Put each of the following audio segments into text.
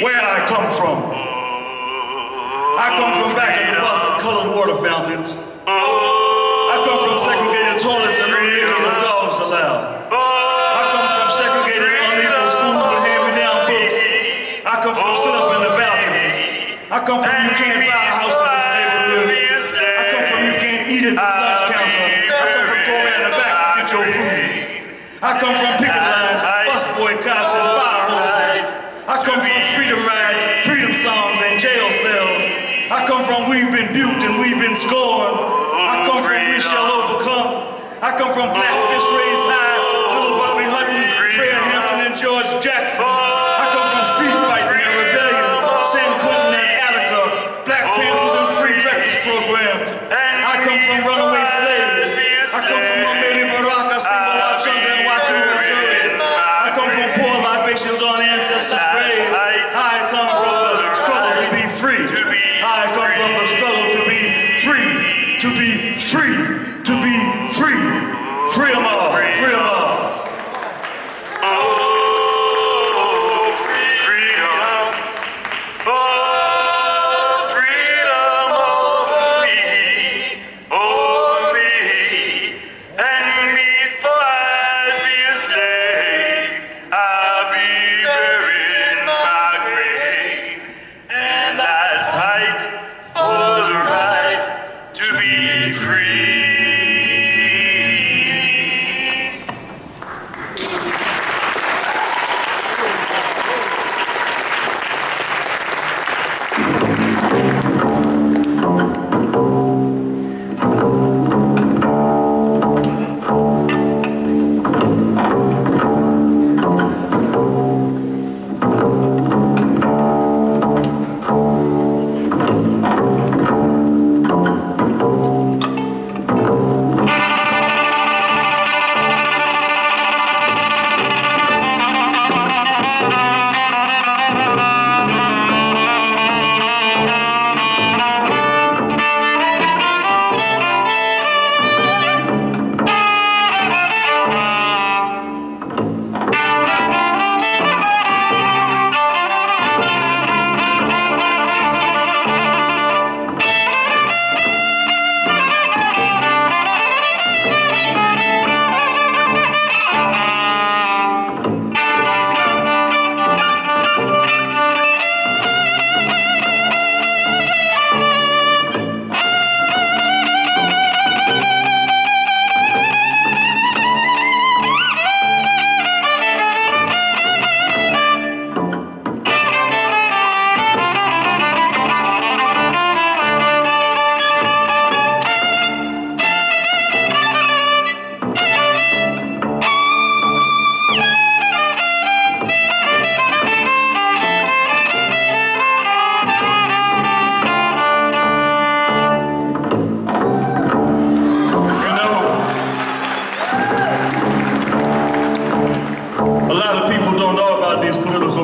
where I come from. I come from back of the bus and colored water fountains. I come from segregated toilets and no niggas or dogs allowed. I come from segregated unequal schools with hand-me-down books. I come from sit up in the balcony. I come from you can't buy a house in this neighborhood. I come from you can't eat at this lunch counter. I come from go around the back to get your food. I come from picket lines, bus boycotts, and fire hoses. I come from freedom rides, freedom songs, and jail cells. I come from we've been buked and we've been scorned. I come from we shall overcome. I come from Blackfish raised high, little Bobby Hutton, Fred Hampton, and George Jackson. I come from street fighting and rebellion, San Quentin and Attica, Black Panthers and free breakfast programs. I come from runaway slaves. I come from Mameli Baraka, Simba Wachunga, and Watu Missouri. I come from poor libations on ancestors' graves. I come from the struggle to be free. I come from the struggle to be free, to be free, to be free. Free 'em all, free 'em all.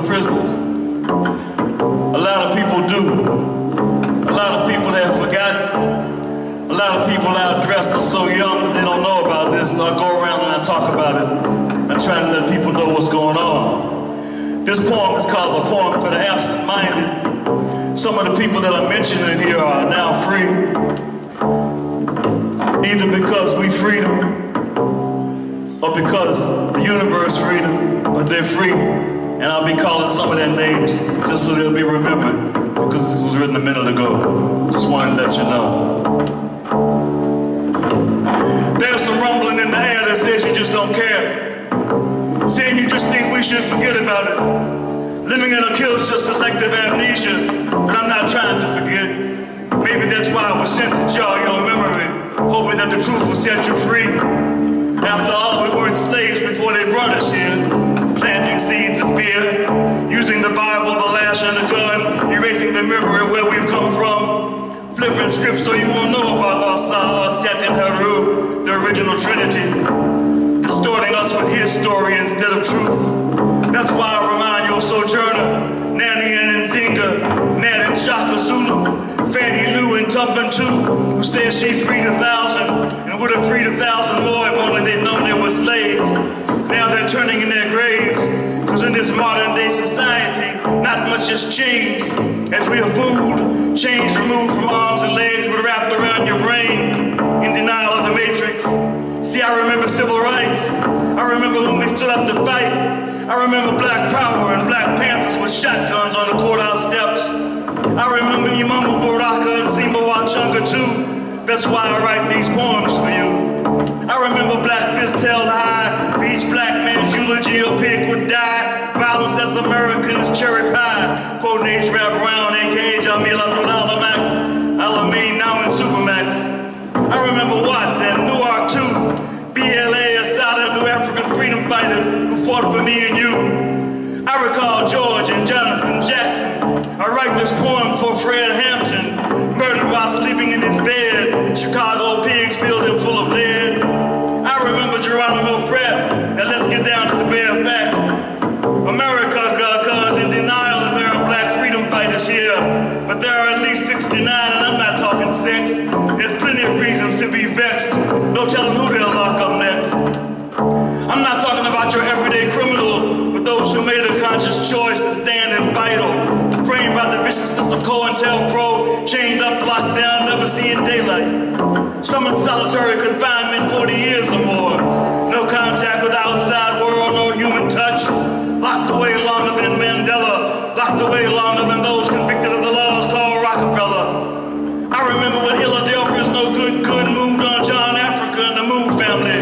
Prisoners. A lot of people do. A lot of people have forgotten. A lot of people our dressed are so young that they don't know about this. So I go around and I talk about it and try to let people know what's going on. This poem is called A Poem for the Absent-Minded. Some of the people that I mentioned in here are now free. Either because we freed them or because the universe freed them, but they're free. And I'll be calling some of their names just so they'll be remembered because this was written a minute ago. Just wanted to let you know. There's some rumbling in the air that says you just don't care. Saying you just think we should forget about it. Living in a kills just selective amnesia, but I'm not trying to forget. Maybe that's why I was sent to jar your memory, hoping that the truth will set you free. After all, we weren't slaves before they brought us here. Planting seeds of fear, using the Bible, the lash, and the gun, erasing the memory of where we've come from, flipping scripts so you won't know about Asa, Set, and Haru, the original Trinity, distorting us with his story instead of truth. That's why I remind your sojourner, Nanny and Nzinga, Nat and Shaka Zulu, Fannie Lou and Tumbin too, who says she freed 1,000 and would have freed 1,000 more if only they'd known they were slaves. Now they're turning in their graves, because in this modern day society, not not much has changed as we are fooled, chains removed from arms and legs but wrapped around your brain in denial of the matrix. See, I remember civil rights. I remember when we stood up to fight. I remember Black Power and Black Panthers with shotguns on the courthouse steps. I remember Imam Baraka and Simba Wachunga too. That's why I write these poems for you. I remember black fists held high. For each black man's eulogy, a pig would die. Violence as American as cherry pie. Quoting H-Rap Brown, a.k.a. Jamil Abdul Alamein, now in Supermax. I remember Watts and Newark too. BLA, Asada, New African freedom fighters who fought for me and you. I recall George and Jonathan Jackson. I write this poem for Fred Hampton, murdered while sleeping in his bed. Chicago pigs filled him full of lead. I remember Geronimo Pratt. Now let's get down to the bare facts. America is in denial that there are black freedom fighters here, but there are at least 69, and I'm not talking sex. There's plenty of reasons to be vexed. No telling who they'll lock up next. I'm not talking about your everyday criminal, but those who made a conscious choice to stand and vital, framed by the viciousness of COINTELPRO, chained up, locked down, never seeing daylight. Some in solitary confinement 40 years or more. No contact with the outside world, no human touch. Locked away longer than Mandela, locked away longer than those convicted of the laws called Rockefeller. I remember when Philadelphia's no good moved on John Africa and the Move family.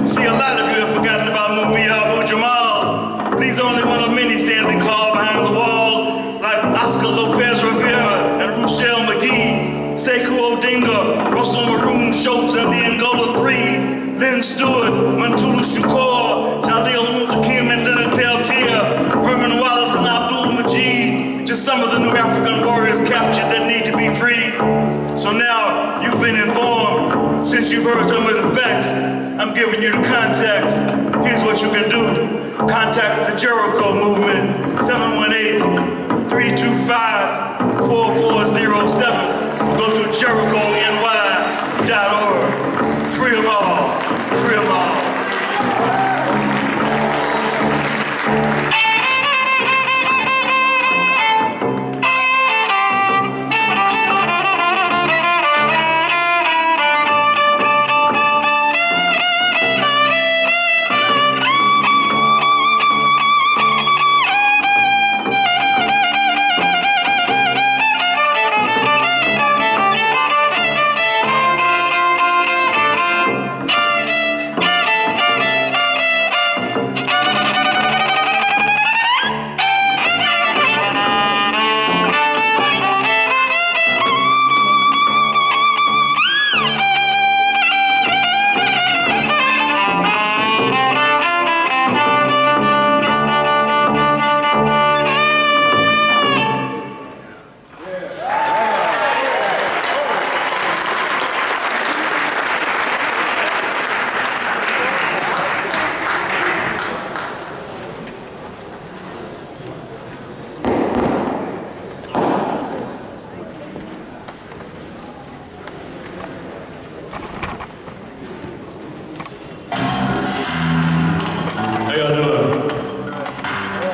See, a lot of you have forgotten about Mumia Abu-Jamal, but he's only one of many standing tall behind the wall, like Oscar Lopez Rivera and Rochelle McGee, Sekou Odinga, Russell Maroon Schultz and the Angola Three, Lynn Stewart, Mantulu Shakur, Jalil Muntaqim and Leonard Peltier, Herman Wallace and Abdul Majid, just some of the new African warriors captured that need to be freed. So now you've been informed. Since you've heard some of the facts, I'm giving you the context. Here's what you can do. Contact the Jericho movement, 718-325-4407. Or go to JerichoNY.org. Free them all. Free them all.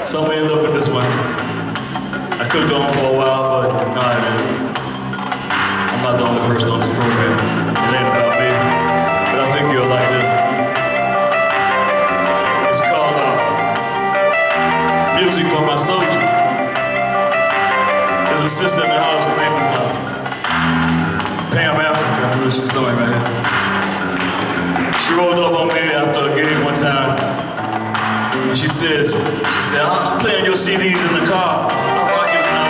Some may end up with this one. I could go on for a while, but you know how it is. I'm not the only person on this program. It ain't about me, but I think you'll like this. It's called Music for My Soldiers. There's a sister in the house, her name is Pam Africa. I know she's somewhere right here. She rolled up on me after a gig one time. And she said, I'm playing your CDs in the car. I'm rocking when I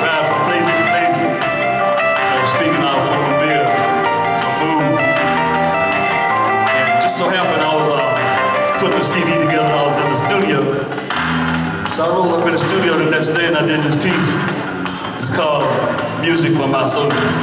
ride from place to place. You know, speaking out from a beer, from Move. And just so happened I was putting a CD together. I was in the studio. So I rolled up in the studio the next day and I did this piece. It's called Music for My Soldiers.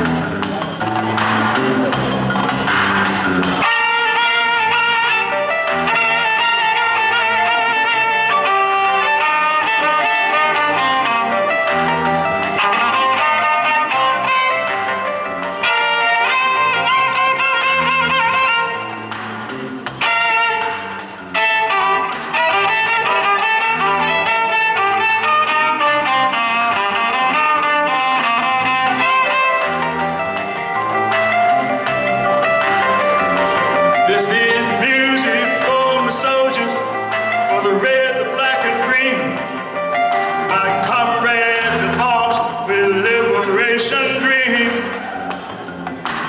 liberation dreams.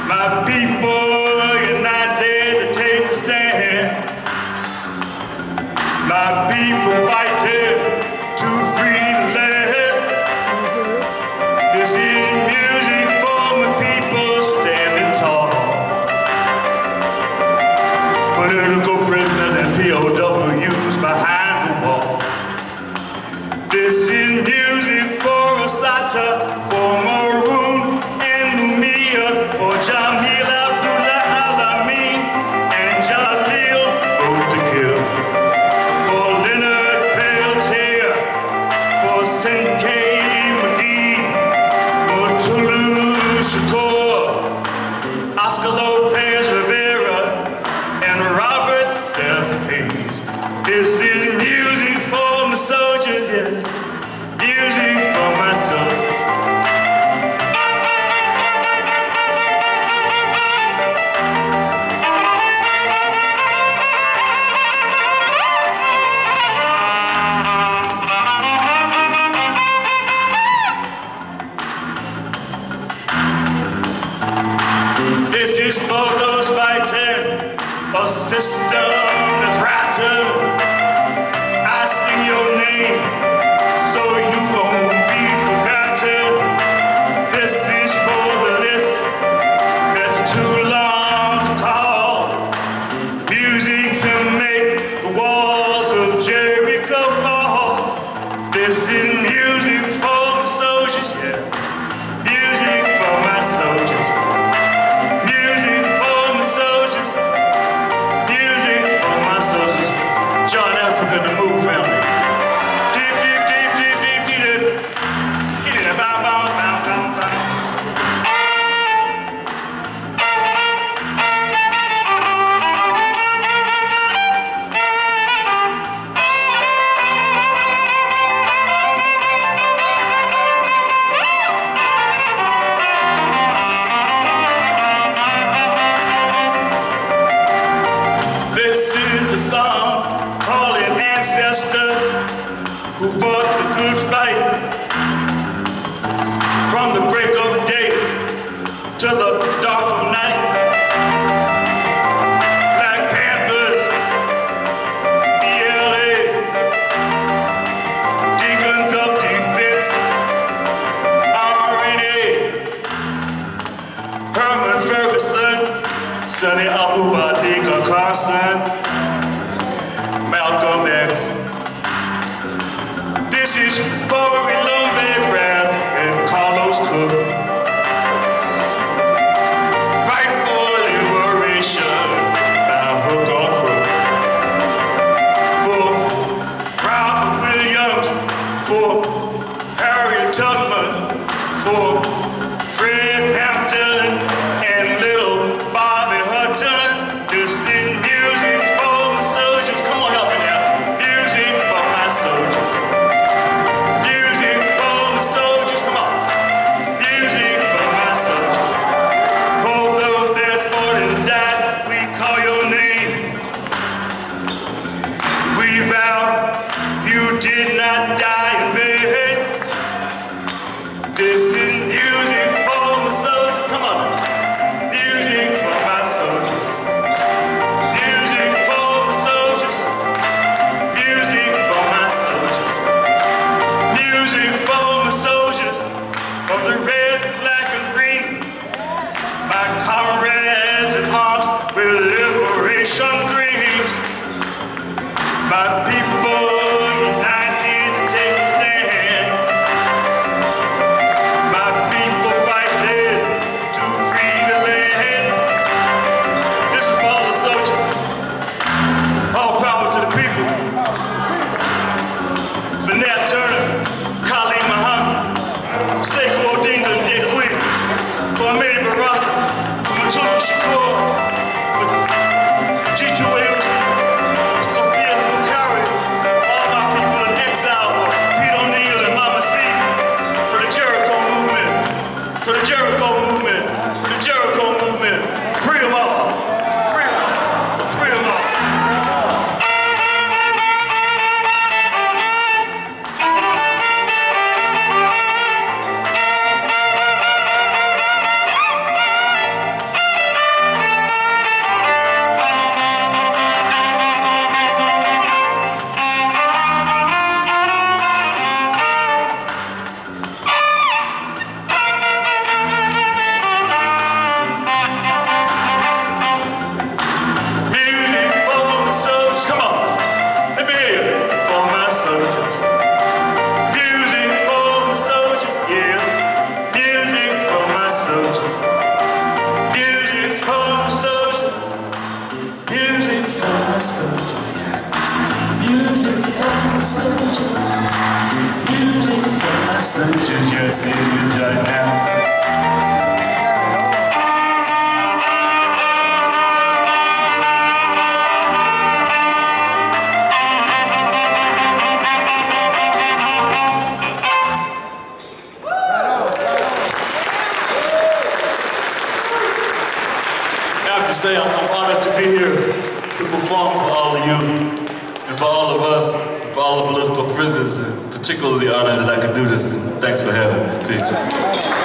My people united to take a stand. My people fighting to free the land. This is music for my people standing tall. Political prisoners and POWs behind the wall. This is music for Osata, for Maroon and Numia, for Jamil Abdullah Alamin and Jalil Otakil, for Leonard Peltier, for Sankey McGee, Motulu Shakur, Oscar Lopez Rivera, and Robert Seth Hayes. This is music for my soldiers, yeah. Music for my soldiers. This is for those fighting a system that's rotten. I sing your name so you won't be forgotten. This is for the list that's too long to call. Music to make the walls of Jericho fall. This is music for the soldiers, yeah. Music for my soldiers. Music for my soldiers. Music for my soldiers. John Africa, the Move family. Deep, deep, deep, deep, deep, deep, deep. Skinny, bow, bow, bow, bow, bow. This is a song calling ancestors who fought the good fight from the break of day to the dark of night. Black Panthers, BLA, Deacons of Defense, RNA, Herman Ferguson, Sonny Abubadika Carson, Malcolm X. This is for Lumbe Graff and Carlos Cook. Fighting for liberation by hook or crook. For Robert Williams, for Harriet Tubman, for Fred Hampton and little Bobby Hutton. This is music for my soldiers. Come on, help me now. Music for my soldiers. Music for my soldiers. Come on. Music for my soldiers. For those that fought and died, we call your name. We vow you did not die in vain. This is music for my soldiers. Come on. see it is right now. I have to say I'm honored to be here to perform for all of you and for all of us, for all the political prisoners, and particularly honored that I could do this. And thanks for having me. Peace.